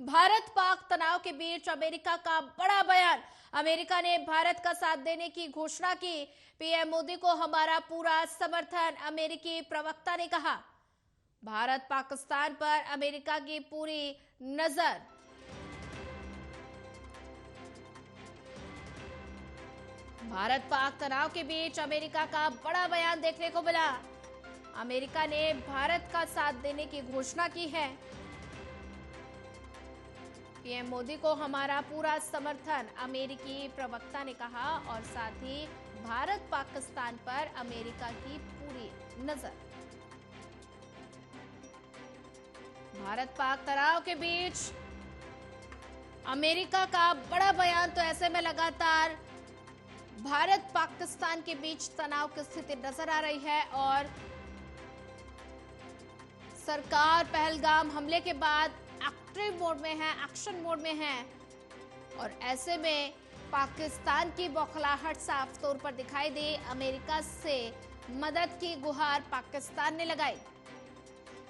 भारत पाक तनाव के बीच अमेरिका का बड़ा बयान। अमेरिका ने भारत का साथ देने की घोषणा की। पीएम मोदी को हमारा पूरा समर्थन, अमेरिकी प्रवक्ता ने कहा। भारत पाकिस्तान पर अमेरिका की पूरी नजर। भारत पाक तनाव के बीच अमेरिका का बड़ा बयान देखने को मिला। अमेरिका ने भारत का साथ देने की घोषणा की है। पीएम मोदी को हमारा पूरा समर्थन, अमेरिकी प्रवक्ता ने कहा। और साथ ही भारत पाकिस्तान पर अमेरिका की पूरी नजर। भारत पाक तनाव के बीच अमेरिका का बड़ा बयान। तो ऐसे में लगातार भारत पाकिस्तान के बीच तनाव की स्थिति नजर आ रही है और सरकार पहलगाम हमले के बाद एक्टिव मोड में है, एक्शन मोड में है। और ऐसे में पाकिस्तान की बौखलाहट साफ तौर पर दिखाई दी। अमेरिका से मदद की गुहार पाकिस्तान ने लगाई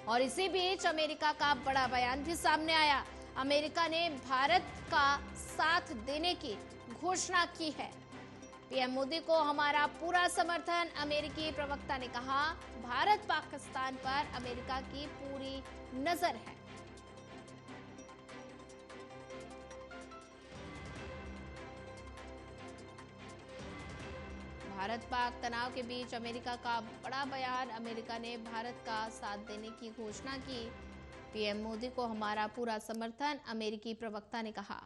और इसी बीच अमेरिका का बड़ा बयान भी सामने आया। अमेरिका ने भारत का साथ देने की घोषणा की है। पीएम मोदी को हमारा पूरा समर्थन, अमेरिकी प्रवक्ता ने कहा। भारत पाकिस्तान पर अमेरिका की पूरी नजर है। भारत पाक तनाव के बीच अमेरिका का बड़ा बयान। अमेरिका ने भारत का साथ देने की घोषणा की। पीएम मोदी को हमारा पूरा समर्थन, अमेरिकी प्रवक्ता ने कहा।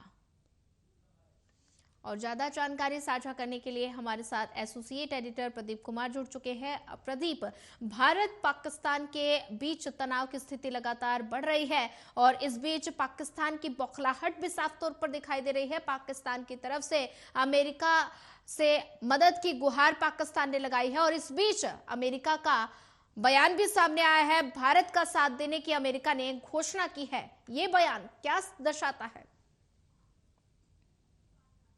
और ज्यादा जानकारी साझा करने के लिए हमारे साथ एसोसिएट एडिटर प्रदीप कुमार जुड़ चुके हैं। प्रदीप, भारत पाकिस्तान के बीच तनाव की स्थिति लगातार बढ़ रही है और इस बीच पाकिस्तान की बौखलाहट भी साफ तौर पर दिखाई दे रही है। पाकिस्तान की तरफ से अमेरिका से मदद की गुहार पाकिस्तान ने लगाई है और इस बीच अमेरिका का बयान भी सामने आया है। भारत का साथ देने की अमेरिका ने घोषणा की है। ये बयान क्या दर्शाता है?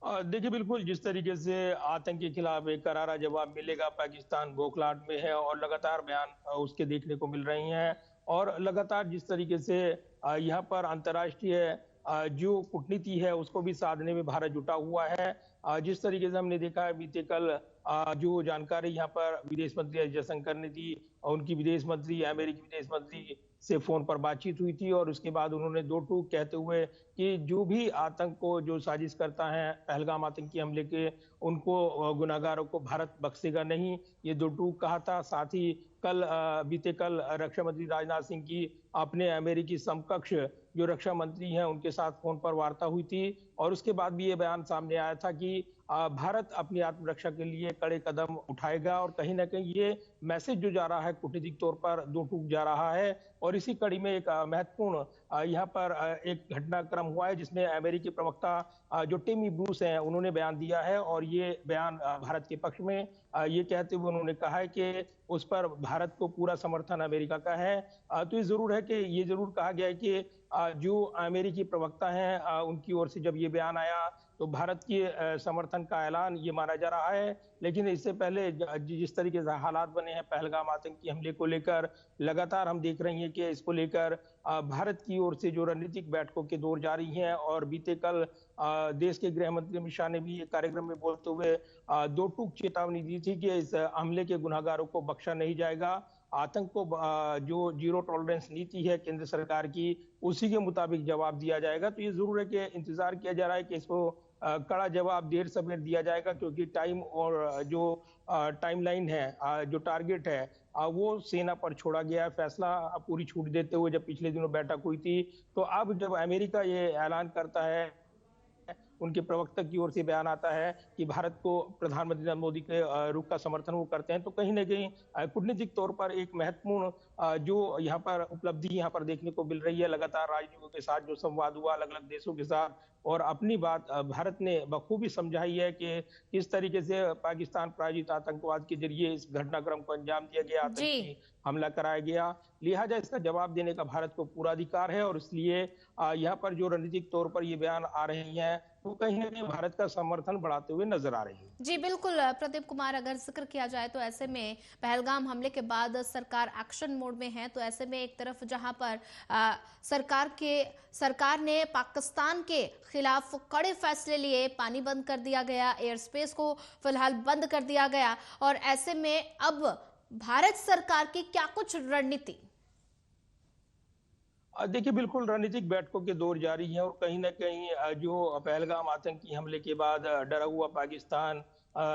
देखिए, बिल्कुल जिस तरीके से आतंक के खिलाफ एक करारा जवाब मिलेगा, पाकिस्तान बौखलाहट में है और लगातार बयान उसके देखने को मिल रही हैं। और लगातार जिस तरीके से यहाँ पर अंतर्राष्ट्रीय जो कूटनीति है उसको भी साधने में भारत जुटा हुआ है। जिस तरीके से हमने देखा है बीते कल जो जानकारी यहाँ पर विदेश मंत्री एस जयशंकर ने दी, उनकी विदेश मंत्री, अमेरिकी विदेश मंत्री से फोन पर बातचीत हुई थी और उसके बाद उन्होंने दो टूक कहते हुए कि जो भी आतंक को जो साजिश करता है, पहलगाम आतंकी हमले के, उनको गुनाहगारों को भारत बख्शेगा नहीं, ये दो टूक कहा था। साथ ही बीते कल रक्षा मंत्री राजनाथ सिंह की अपने अमेरिकी समकक्ष जो रक्षा मंत्री हैं उनके साथ फोन पर वार्ता हुई थी और उसके बाद भी ये बयान सामने आया था कि भारत अपनी आत्मरक्षा के लिए कड़े कदम उठाएगा। और कहीं ना कहीं ये मैसेज जो जा रहा है कूटनीतिक तौर पर दो टूक जा रहा है। और इसी कड़ी में एक महत्वपूर्ण यहाँ पर एक घटनाक्रम हुआ है जिसमें अमेरिकी प्रवक्ता जो टिमी ब्रूस हैं उन्होंने बयान दिया है और ये बयान भारत के पक्ष में ये कहते हुए उन्होंने कहा है कि उस पर भारत को पूरा समर्थन अमेरिका का है। तो ये जरूर है कि ये जरूर कहा गया है कि जो अमेरिकी प्रवक्ता हैं उनकी ओर से जब ये बयान आया तो भारत की समर्थन का ऐलान ये माना जा रहा है। लेकिन इससे पहले जिस तरीके से हालात बने हैं पहलगाम आतंकी हमले को लेकर, लगातार हम देख रहे हैं कि इसको लेकर भारत की ओर से जो रणनीतिक बैठकों के दौर जारी हैं। और बीते कल देश के गृह मंत्री अमित शाह ने भी एक कार्यक्रम में बोलते हुए दो टूक चेतावनी दी थी कि इस हमले के गुनाहगारों को बख्शा नहीं जाएगा। आतंक को जो जीरो टॉलरेंस नीति है केंद्र सरकार की, उसी के मुताबिक जवाब दिया जाएगा। तो ये जरूर है कि इंतजार किया जा रहा है कि इसको कड़ा जवाब देर सवेर दिया जाएगा, क्योंकि टाइम और जो टाइमलाइन है, जो टारगेट है, वो सेना पर छोड़ा गया है। फैसला पूरी छूट देते हुए जब पिछले दिनों बैठक हुई थी, तो अब जब अमेरिका ये ऐलान करता है, उनके प्रवक्ता की ओर से बयान आता है कि भारत को प्रधानमंत्री नरेंद्र मोदी के रुख का समर्थन वो करते हैं, तो कहीं ना कहीं कूटनीतिक तौर पर एक महत्वपूर्ण जो यहाँ पर उपलब्धि यहाँ पर देखने को मिल रही है। लगातार राजनीतिकों के साथ जो संवाद हुआ अलग अलग देशों के साथ, और अपनी बात भारत ने बखूबी समझाई है कि किस तरीके से पाकिस्तान प्रायोजित आतंकवाद के जरिए इस घटनाक्रम को अंजाम दिया गया, आतंकी हमला कराया गया। लिहाजा इसका जवाब देने का भारत को पूरा अधिकार है और इसलिए यहाँ पर जो रणनीतिक तौर पर ये बयान आ रहे हैं वो कहीं ना कहीं भारत का समर्थन बढ़ाते हुए नजर आ रही है। जी बिल्कुल प्रदीप कुमार, अगर जिक्र किया जाए तो ऐसे में पहलगाम हमले के बाद सरकार एक्शन मोड मोड में है। तो ऐसे में एक तरफ जहां पर सरकार ने पाकिस्तान के खिलाफ कड़े फैसले लिए, पानी बंद कर दिया गया, एयर स्पेस को फिलहाल बंद कर दिया गया, और ऐसे में अब भारत सरकार की क्या कुछ रणनीति? देखिए, बिल्कुल रणनीतिक बैठकों के दौर जारी हैं और कहीं न कहीं जो पहलगाम आतंकी हमले के बाद डरा हुआ पाकिस्तान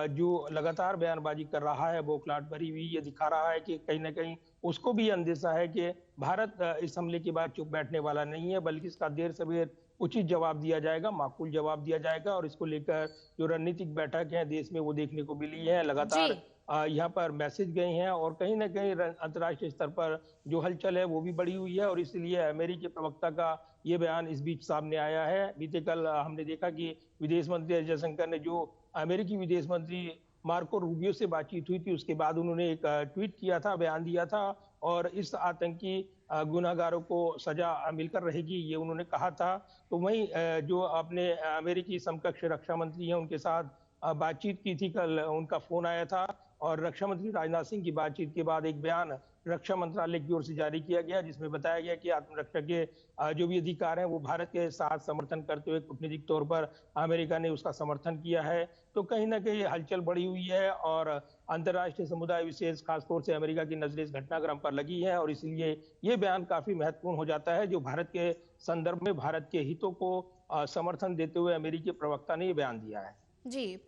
जो लगातार बयानबाजी कर रहा है, बौखलाहट भरी हुई, ये दिखा रहा है कि कहीं न कहीं उसको भी अंदेशा है कि भारत इस हमले के बाद चुप बैठने वाला नहीं है, बल्कि इसका देर-सवेर उचित जवाब दिया जाएगा, माकूल जवाब दिया जाएगा। और इसको लेकर जो रणनीतिक बैठक है देश में, वो देखने को मिली है। जी। लगातार यहाँ पर मैसेज गए हैं और कहीं न कहीं अंतर्राष्ट्रीय स्तर पर जो हलचल है वो भी बढ़ी हुई है और इसलिए अमेरिकी प्रवक्ता का ये बयान इस बीच सामने आया है। बीते कल हमने देखा कि विदेश मंत्री एस जयशंकर ने जो अमेरिकी विदेश मंत्री मार्को रूबियो से बातचीत हुई थी, उसके बाद उन्होंने एक ट्वीट किया था, बयान दिया था और इस आतंकी गुनाहगारों को सजा मिलकर रहेगी, ये उन्होंने कहा था। तो वहीं जो अपने अमेरिकी समकक्ष रक्षा मंत्री हैं, उनके साथ बातचीत की थी कल, उनका फ़ोन आया था और रक्षा मंत्री राजनाथ सिंह की बातचीत के बाद एक बयान रक्षा मंत्रालय की ओर से जारी किया गया, जिसमें बताया गया कि आत्मरक्षा के जो भी अधिकार हैं, वो भारत के साथ समर्थन करते हुए कूटनीतिक तौर पर अमेरिका ने उसका समर्थन किया है। तो कहीं न कहीं हलचल बढ़ी हुई है और अंतर्राष्ट्रीय समुदाय विशेष खास तौर से अमेरिका की नज़रें इस घटनाक्रम पर लगी है और इसलिए ये बयान काफ़ी महत्वपूर्ण हो जाता है, जो भारत के संदर्भ में भारत के हितों को समर्थन देते हुए अमेरिकी प्रवक्ता ने ये बयान दिया है। जी।